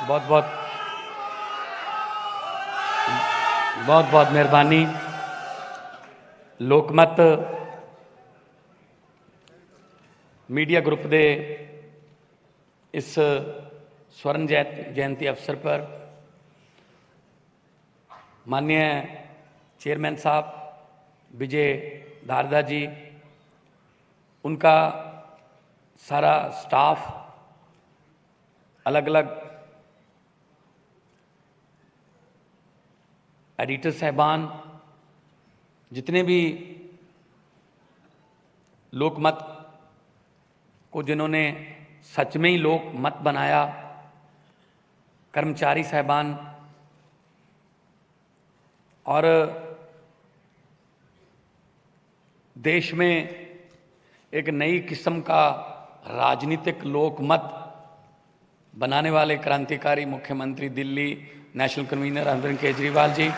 बहुत बहुत बहुत बहुत मेहरबानी। लोकमत मीडिया ग्रुप दे इस स्वर्ण जयंती अवसर पर माननीय चेयरमैन साहब विजय धारदा जी, उनका सारा स्टाफ, अलग अलग एडिटर साहबान, जितने भी लोकमत को जिन्होंने सच में ही लोकमत बनाया, कर्मचारी साहबान और देश में एक नई किस्म का राजनीतिक लोकमत बनाने वाले क्रांतिकारी मुख्यमंत्री दिल्ली नेशनल कन्वीनर अरविंद केजरीवाल जी,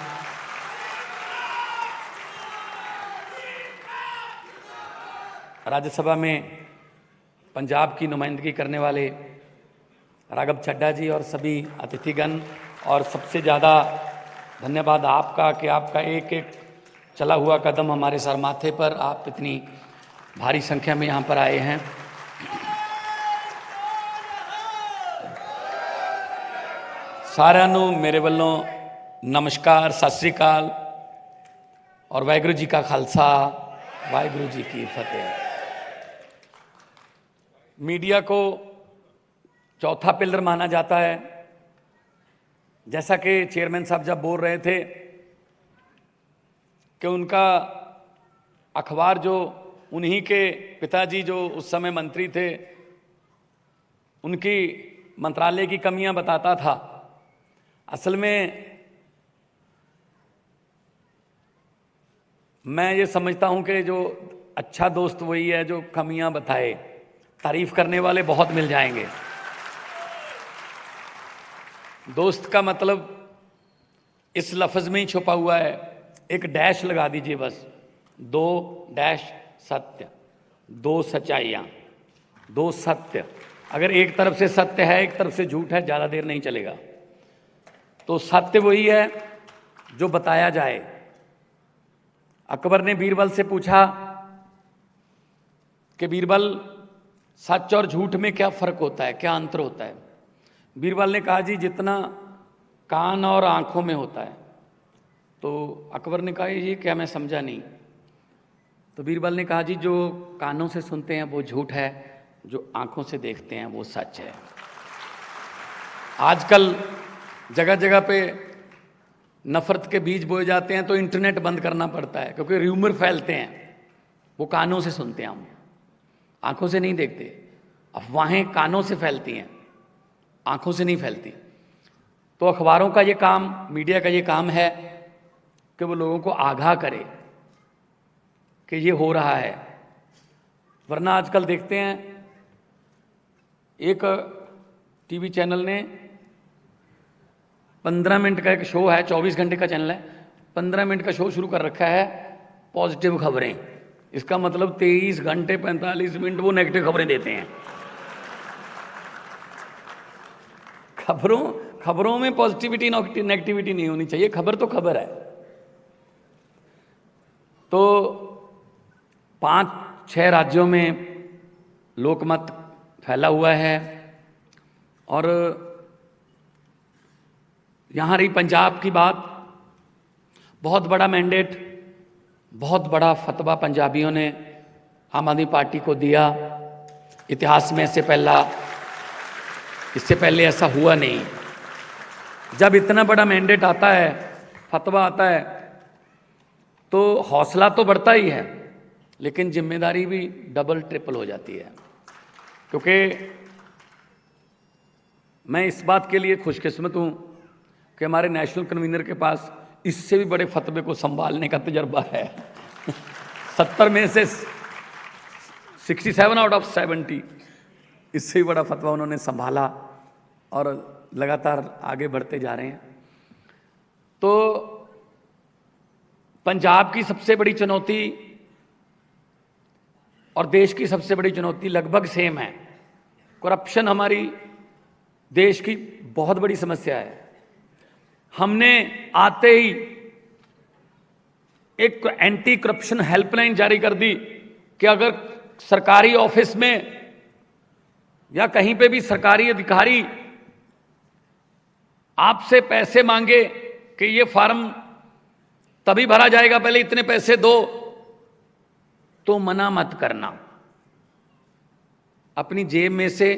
राज्यसभा में पंजाब की नुमाइंदगी करने वाले राघव चड्ढा जी और सभी अतिथिगण, और सबसे ज़्यादा धन्यवाद आपका कि आपका एक एक चला हुआ कदम हमारे सर माथे पर, आप इतनी भारी संख्या में यहाँ पर आए हैं। सारिਆਂ ਨੂੰ मेरे ਵੱਲੋਂ नमस्कार, सत श्री अकाल और वाहिगुरू जी का खालसा, वाहिगुरू जी की फतेह। मीडिया को चौथा पिलर माना जाता है। जैसा कि चेयरमैन साहब जब बोल रहे थे कि उनका अखबार जो उन्हीं के पिताजी जो उस समय मंत्री थे, उनकी मंत्रालय की कमियां बताता था। असल में मैं ये समझता हूं कि जो अच्छा दोस्त वही है जो कमियां बताए। तारीफ करने वाले बहुत मिल जाएंगे। दोस्त का मतलब इस लफ्ज़ में ही छुपा हुआ है। एक डैश लगा दीजिए बस, 2 डैश सत्य, 2 सच्चाइयाँ, 2 सत्य। अगर एक तरफ से सत्य है, एक तरफ से झूठ है, ज़्यादा देर नहीं चलेगा। तो सत्य वही है जो बताया जाए। अकबर ने बीरबल से पूछा कि बीरबल, सच और झूठ में क्या फ़र्क होता है, क्या अंतर होता है? बीरबल ने कहा, जी जितना कान और आँखों में होता है। तो अकबर ने कहा, ये क्या, मैं समझा नहीं। तो बीरबल ने कहा, जी जो कानों से सुनते हैं वो झूठ है, जो आँखों से देखते हैं वो सच है। आजकल जगह जगह पे नफ़रत के बीज बोए जाते हैं तो इंटरनेट बंद करना पड़ता है, क्योंकि र्यूमर फैलते हैं। वो कानों से सुनते हैं, हम आँखों से नहीं देखते। अफवाहें कानों से फैलती हैं, आँखों से नहीं फैलती। तो अखबारों का ये काम, मीडिया का ये काम है कि वो लोगों को आगाह करे कि ये हो रहा है। वरना आजकल देखते हैं, एक टीवी चैनल ने 15 मिनट का एक शो है, 24 घंटे का चैनल है, 15 मिनट का शो शुरू कर रखा है पॉजिटिव खबरें। इसका मतलब 23 घंटे 45 मिनट वो नेगेटिव खबरें देते हैं। खबरों में पॉजिटिविटी नेगेटिविटी नहीं होनी चाहिए। खबर तो खबर है। तो 5-6 राज्यों में लोकमत फैला हुआ है। और यहाँ रही पंजाब की बात, बहुत बड़ा मैंडेट, बहुत बड़ा फतवा पंजाबियों ने आम आदमी पार्टी को दिया। इतिहास में इससे पहले ऐसा हुआ नहीं। जब इतना बड़ा मैंडेट आता है, फतवा आता है, तो हौसला तो बढ़ता ही है, लेकिन जिम्मेदारी भी डबल ट्रिपल हो जाती है। क्योंकि मैं इस बात के लिए खुशकिस्मत हूँ कि हमारे नेशनल कन्वीनर के पास इससे भी बड़े फतवे को संभालने का तजर्बा है। 70 में से 67 आउट ऑफ 70 इससे भी बड़ा फतवा उन्होंने संभाला और लगातार आगे बढ़ते जा रहे हैं। तो पंजाब की सबसे बड़ी चुनौती और देश की सबसे बड़ी चुनौती लगभग सेम है। करप्शन हमारी देश की बहुत बड़ी समस्या है। हमने आते ही एक एंटी करप्शन हेल्पलाइन जारी कर दी कि अगर सरकारी ऑफिस में या कहीं पे भी सरकारी अधिकारी आपसे पैसे मांगे कि ये फॉर्म तभी भरा जाएगा, पहले इतने पैसे दो, तो मना मत करना। अपनी जेब में से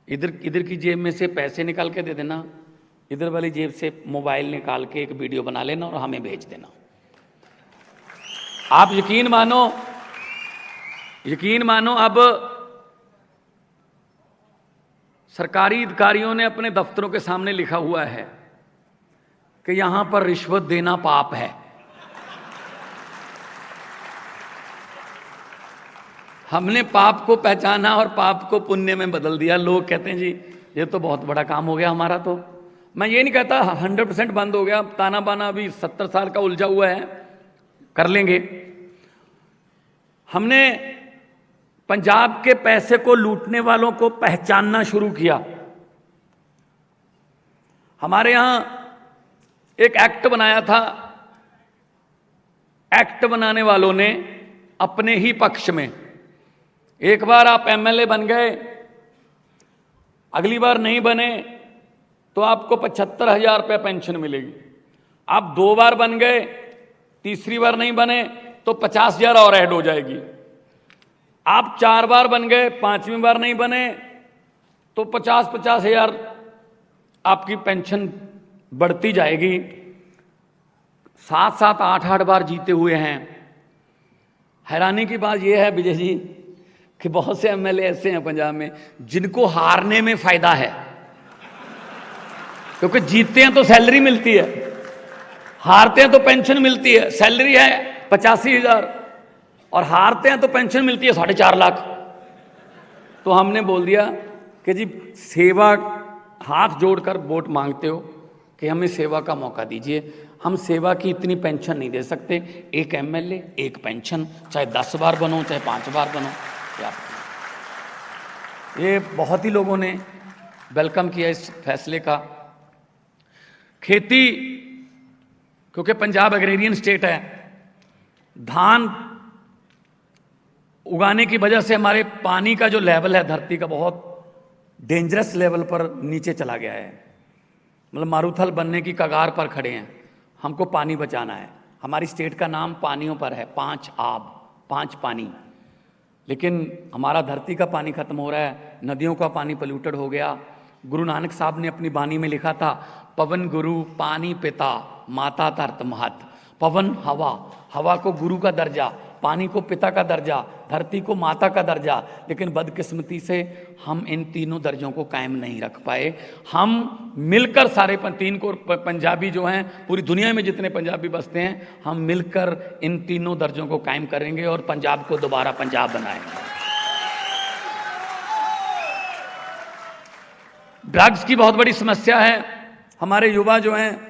इधर की जेब में से पैसे निकाल के दे देना, इधर वाली जेब से मोबाइल निकाल के एक वीडियो बना लेना और हमें भेज देना। आप यकीन मानो अब सरकारी अधिकारियों ने अपने दफ्तरों के सामने लिखा हुआ है कि यहां पर रिश्वत देना पाप है। हमने पाप को पहचाना और पाप को पुण्य में बदल दिया। लोग कहते हैं जी ये तो बहुत बड़ा काम हो गया हमारा। तो मैं ये नहीं कहता 100% बंद हो गया, ताना बाना अभी 70 साल का उलझा हुआ है, कर लेंगे। हमने पंजाब के पैसे को लूटने वालों को पहचानना शुरू किया। हमारे यहां एक एक्ट बनाया था, एक्ट बनाने वालों ने अपने ही पक्ष में, एक बार आप एमएलए बन गए, अगली बार नहीं बने तो आपको 75,000 रुपये पेंशन मिलेगी। आप 2 बार बन गए, तीसरी बार नहीं बने तो 50,000 और ऐड हो जाएगी। आप 4 बार बन गए, 5वीं बार नहीं बने तो 50,000 आपकी पेंशन बढ़ती जाएगी। 7-7, 8-8 बार जीते हुए हैं। हैरानी की बात यह है विजय जी कि बहुत से एमएलए ऐसे हैं पंजाब में जिनको हारने में फायदा है, क्योंकि जीतते हैं तो सैलरी मिलती है, हारते हैं तो पेंशन मिलती है। सैलरी है 85,000 और हारते हैं तो पेंशन मिलती है 4.5 लाख। तो हमने बोल दिया कि जी सेवा, हाथ जोड़कर वोट मांगते हो कि हमें सेवा का मौका दीजिए, हम सेवा की इतनी पेंशन नहीं दे सकते। एक एमएलए एक पेंशन, चाहे 10 बार बनो चाहे 5 बार बनो। ये बहुत ही लोगों ने वेलकम किया इस फैसले का। खेती, क्योंकि पंजाब एग्रेरियन स्टेट है, धान उगाने की वजह से हमारे पानी का जो लेवल है धरती का बहुत डेंजरस लेवल पर नीचे चला गया है। मतलब मारूथल बनने की कगार पर खड़े हैं। हमको पानी बचाना है। हमारी स्टेट का नाम पानियों पर है, 5 आब, 5 पानी। लेकिन हमारा धरती का पानी खत्म हो रहा है, नदियों का पानी पोल्यूटेड हो गया। गुरु नानक साहब ने अपनी बानी में लिखा था, पवन गुरु पानी पिता माता धरत महत। पवन हवा, हवा को गुरु का दर्जा, पानी को पिता का दर्जा, धरती को माता का दर्जा। लेकिन बदकिस्मती से हम इन तीनों दर्जों को कायम नहीं रख पाए। हम मिलकर सारे 3 को पंजाबी जो हैं, पूरी दुनिया में जितने पंजाबी बसते हैं, हम मिलकर इन तीनों दर्जों को कायम करेंगे और पंजाब को दोबारा पंजाब बनाएंगे। ड्रग्स की बहुत बड़ी समस्या है। हमारे युवा जो हैं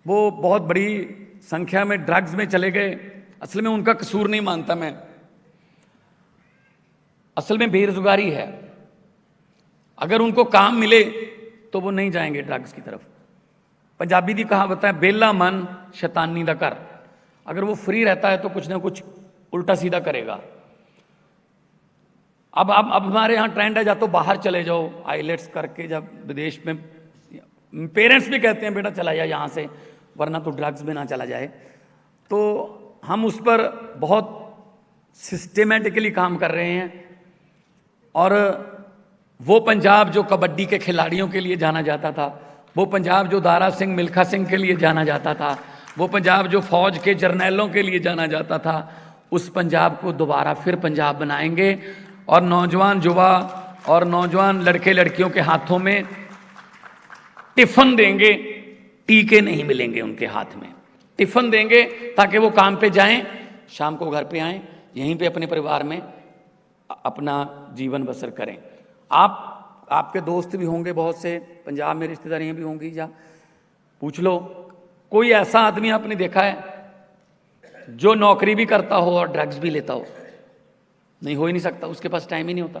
वो बहुत बड़ी संख्या में ड्रग्स में चले गए। असल में उनका कसूर नहीं मानता मैं, असल में बेरोजगारी है। अगर उनको काम मिले तो वो नहीं जाएंगे ड्रग्स की तरफ। पंजाबी दी कहावत है, बेला मन शैतानी दा कर। अगर वो फ्री रहता है तो कुछ ना कुछ उल्टा सीधा करेगा। अब हमारे यहाँ ट्रेंड है, या तो बाहर चले जाओ आईलेट्स करके, जब विदेश में पेरेंट्स भी कहते हैं बेटा चला जाए यहाँ से, वरना तो ड्रग्स में ना चला जाए। तो हम उस पर बहुत सिस्टेमेटिकली काम कर रहे हैं। और वो पंजाब जो कबड्डी के खिलाड़ियों के लिए जाना जाता था, वो पंजाब जो दारा सिंह मिल्खा सिंह के लिए जाना जाता था, वो पंजाब जो फौज के जर्नैलों के लिए जाना जाता था, उस पंजाब को दोबारा फिर पंजाब बनाएंगे। और नौजवान युवा और नौजवान लड़के लड़कियों के हाथों में टिफिन देंगे, टीके नहीं मिलेंगे उनके हाथ में। टिफिन देंगे ताकि वो काम पे जाएं, शाम को घर पे आएं, यहीं पे अपने परिवार में अपना जीवन बसर करें। आपके दोस्त भी होंगे बहुत से, पंजाब में रिश्तेदारियां भी होंगी, या पूछ लो कोई ऐसा आदमी आपने देखा है जो नौकरी भी करता हो और ड्रग्स भी लेता हो? नहीं, हो ही नहीं सकता, उसके पास टाइम ही नहीं होता।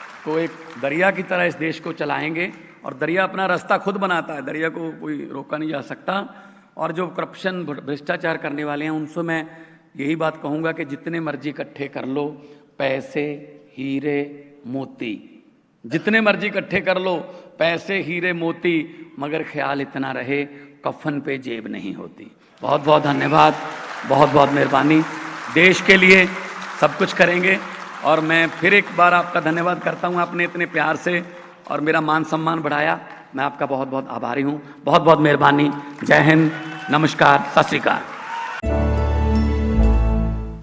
को एक दरिया की तरह इस देश को चलाएंगे, और दरिया अपना रास्ता खुद बनाता है, दरिया को कोई रोका नहीं जा सकता। और जो करप्शन भ्रष्टाचार करने वाले हैं उनसे मैं यही बात कहूँगा कि जितने मर्जी इकट्ठे कर लो, पैसे, हीरे, मोती, जितने मर्जी इकट्ठे कर लो, पैसे, हीरे, मोती, मगर ख्याल इतना रहे कफन पे जेब नहीं होती। बहुत बहुत धन्यवाद, बहुत बहुत मेहरबानी। देश के लिए सब कुछ करेंगे, और मैं फिर एक बार आपका धन्यवाद करता हूँ, आपने इतने प्यार से और मेरा मान सम्मान बढ़ाया। मैं आपका बहुत बहुत आभारी हूँ। बहुत बहुत मेहरबानी। जय हिंद, नमस्कार, सत श्री अकाल।